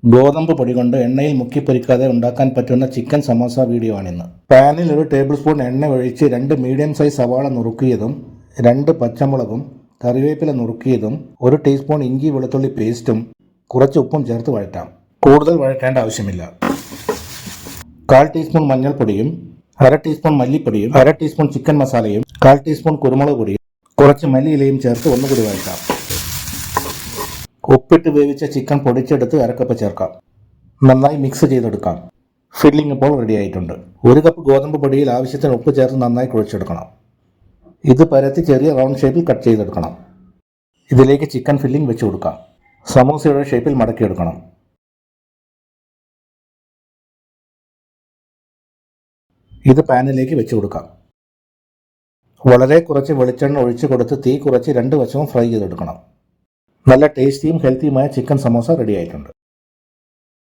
ഗോതമ്പ് പൊടി കൊണ്ട് എണ്ണയിൽ മുക്കിപ്പൊരിക്കാതെ ഉണ്ടാക്കാൻ പറ്റുന്ന ചിക്കൻ സമോസ വീഡിയോ ആണിന്ന്. പാനിൽ 1 ടേബിൾ സ്പൂൺ എണ്ണ ഒഴിച്ച് 2 മീഡിയം സൈസ് സവാള നുറുക്കിയതും 2 പച്ചമുളകും കറിവേപ്പില നുറുക്കിയതും 1 ടീസ്പൂൺ ഇഞ്ചി വെളുത്തുള്ളി പേസ്റ്റും കുറച്ച് ഉപ്പും ചേർത്ത് വഴറ്റാം. കൂടുതൽ വഴറ്റേണ്ട ആവശ്യമില്ല. 1/4 ടീസ്പൂൺ മഞ്ഞൾപ്പൊടിയും 1/2 ടീസ്പൂൺ മല്ലിപ്പൊടിയും 1/2 ടീസ്പൂൺ ചിക്കൻ മസാലയും 1/4 ടീസ്പൂൺ കുരുമുളക് പൊടിയും കുറച്ച് മല്ലിയിലയും ചേർത്ത് ഒന്നുകൂടി വഴറ്റാം. ഉപ്പിട്ട് വേവിച്ച ചിക്കൻ പൊടിച്ചെടുത്ത് അരക്കപ്പ് ചേർക്കാം. നന്നായി മിക്സ് ചെയ്തെടുക്കാം. ഫില്ലിംഗ് ഇപ്പോൾ റെഡി ആയിട്ടുണ്ട്. 1 കപ്പ് ഗോതമ്പ് പൊടിയിൽ ആവശ്യത്തിന് ഉപ്പ് ചേർത്ത് നന്നായി കുഴച്ചെടുക്കണം. ഇത് പരത്തി ചെറിയ റൗണ്ട് ഷേപ്പിൽ കട്ട് ചെയ്തെടുക്കണം. ഇതിലേക്ക് ചിക്കൻ ഫില്ലിംഗ് വെച്ച് കൊടുക്കാം. സമോസയുടെ ഷേപ്പിൽ മടക്കിയെടുക്കണം. ഇത് പാനിലേക്ക് വെച്ച് കൊടുക്കാം. വളരെ കുറച്ച് വെളിച്ചെണ്ണ ഒഴിച്ചു കൊടുത്ത് തീ കുറച്ച് 2 വശവും ഫ്രൈ ചെയ്തെടുക്കണം. നല്ല ടേസ്റ്റിയും ഹെൽത്തിയുമായ ചിക്കൻ സമോസ റെഡി ആയിട്ടുണ്ട്.